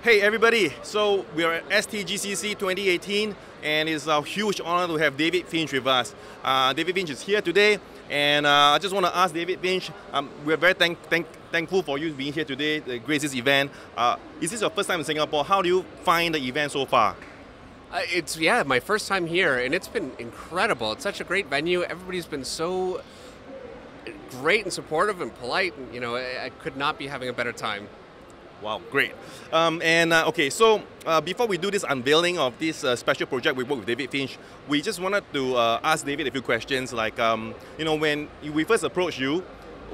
Hey everybody, so we are at STGCC 2018 and it's a huge honor to have David Finch with us. David Finch is here today and I just want to ask David Finch, we're very thankful for you being here today to grace this event. Is this your first time in Singapore? How do you find the event so far? It's my first time here and it's been incredible. It's such a great venue. Everybody's been so great and supportive and polite. And, you know, I could not be having a better time. Wow, great. Okay, so before we do this unveiling of this special project we work with David Finch, we just wanted to ask David a few questions. Like, you know, when we first approached you,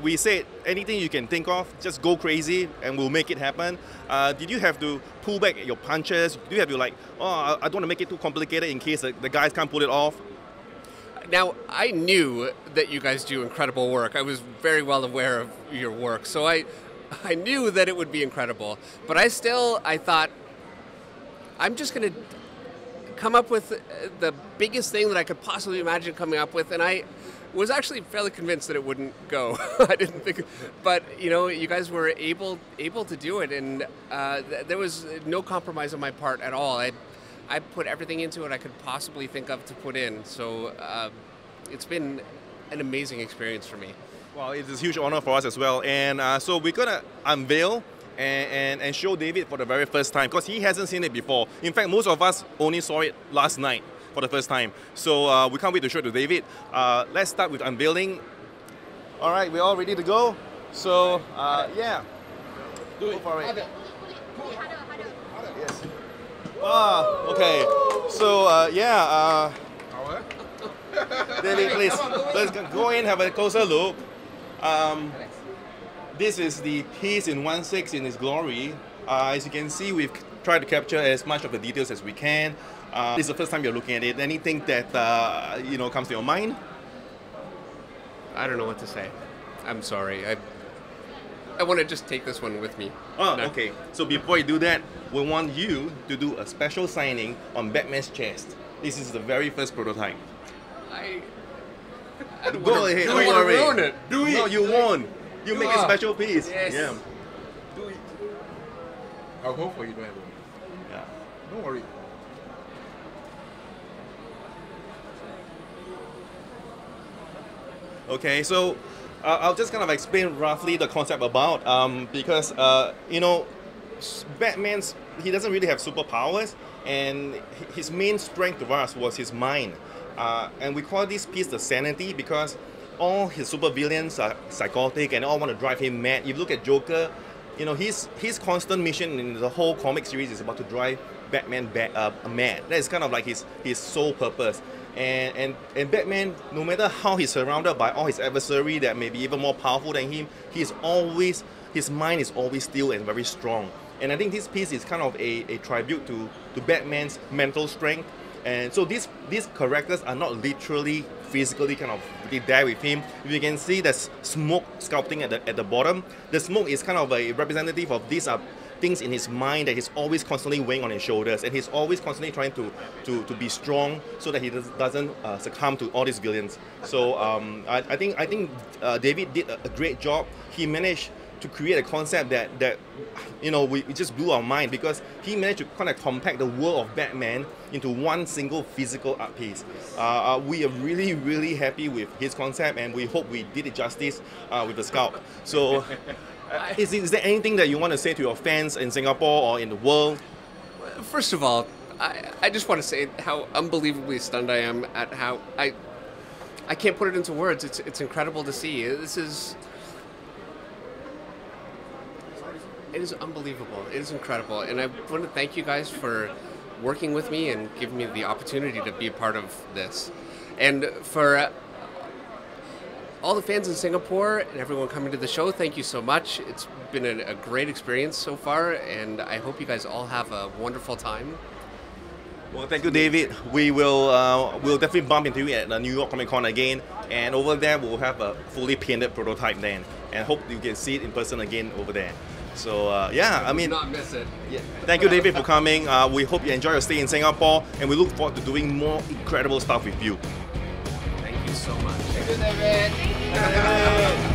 we said anything you can think of, just go crazy and we'll make it happen. Did you have to pull back your punches? Do you have to like, oh, I don't want to make it too complicated in case the guys can't pull it off? Now, I knew that you guys do incredible work. I was very well aware of your work, so I knew that it would be incredible, but I thought, I'm just going to come up with the biggest thing that I could possibly imagine coming up with, and I was actually fairly convinced that it wouldn't go. I didn't think, but you know, you guys were able to do it, and there was no compromise on my part at all. I put everything into it I could possibly think of to put in, so it's been an amazing experience for me. Well, it's a huge honor for us as well, and so we're gonna unveil and show David for the very first time because he hasn't seen it before. In fact, most of us only saw it last night for the first time. So we can't wait to show it to David. Let's start with unveiling. All right, we're all ready to go. So yeah, go for it. Yes. Okay. So yeah. David, please, let's go in and have a closer look. This is the piece in 1/6 in its glory. As you can see, we've tried to capture as much of the details as we can. This is the first time you're looking at it. Anything that you know comes to your mind? I don't know what to say. I'm sorry. I want to just take this one with me. Oh, no. Okay. So before you do that, we want you to do a special signing on Batman's chest. This is the very first prototype. I don't Go wanna, ahead, I don't want to ruin it. Do it. No, you won't. You make a special piece. Yes. Yeah. Do it. I'll go for you, don't have to. Yeah. Don't worry. Okay, so I'll just kind of explain roughly the concept about because you know, Batman's, he doesn't really have superpowers, and his main strength to us was his mind. And we call this piece the Sanity because all his supervillains are psychotic and all want to drive him mad. If you look at Joker, you know, his constant mission in the whole comic series is about to drive Batman mad. That is kind of like his sole purpose. And Batman, no matter how he's surrounded by all his adversary that may be even more powerful than him, his mind is always still and very strong. And I think this piece is kind of a tribute to Batman's mental strength. And so these characters are not literally physically kind of really there with him. If you can see there's smoke sculpting at the bottom. The smoke is kind of a representative of these things in his mind that he's always constantly weighing on his shoulders, and he's always constantly trying to be strong so that he doesn't succumb to all these villains. So I think David did a great job. He managed to create a concept that you know, we just blew our mind because he managed to kind of compact the world of Batman into one single physical art piece. We are really happy with his concept, and we hope we did it justice with the sculpt. So is there anything that you want to say to your fans in Singapore or in the world? First of all, I just want to say how unbelievably stunned I am at how I can't put it into words. It's incredible to see. It is unbelievable. It is incredible. And I want to thank you guys for working with me and giving me the opportunity to be a part of this. And for all the fans in Singapore and everyone coming to the show, thank you so much. It's been a great experience so far, and I hope you guys all have a wonderful time. Well, thank you, David. We'll definitely bump into you at the New York Comic Con again, and over there we'll have a fully painted prototype then, and hope you can see it in person again over there. So yeah, I mean, not miss it. Yeah. Thank you, David, for coming. We hope you enjoy your stay in Singapore, and we look forward to doing more incredible stuff with you. Thank you so much. Thank you, David. Thank you, David.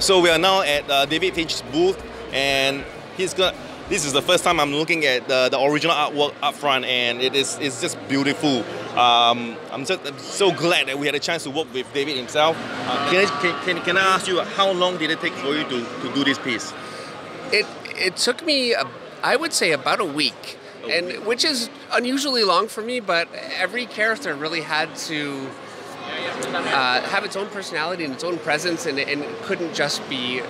So we are now at David Finch's booth, and this is the first time I'm looking at the original artwork up front, and it's just beautiful. I'm so glad that we had a chance to work with David himself. Can I ask you, how long did it take for you to do this piece? It took me, I would say, about a week, which is unusually long for me. But every character really had to have its own personality and its own presence, and it couldn't just be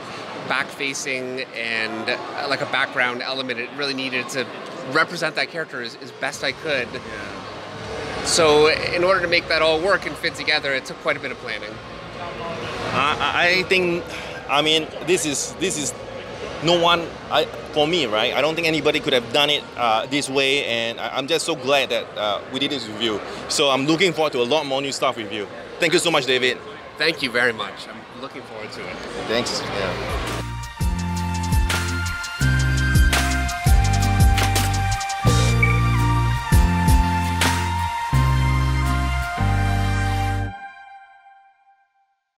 back-facing and like a background element. It really needed to represent that character as best I could. Yeah. So in order to make that all work and fit together, it took quite a bit of planning. I think, I mean, this is no one, for me, right? I don't think anybody could have done it this way, and I'm just so glad that we did this with you. So I'm looking forward to a lot more new stuff with you. Thank you so much, David. Thank you very much. I'm looking forward to it. Thanks. Yeah.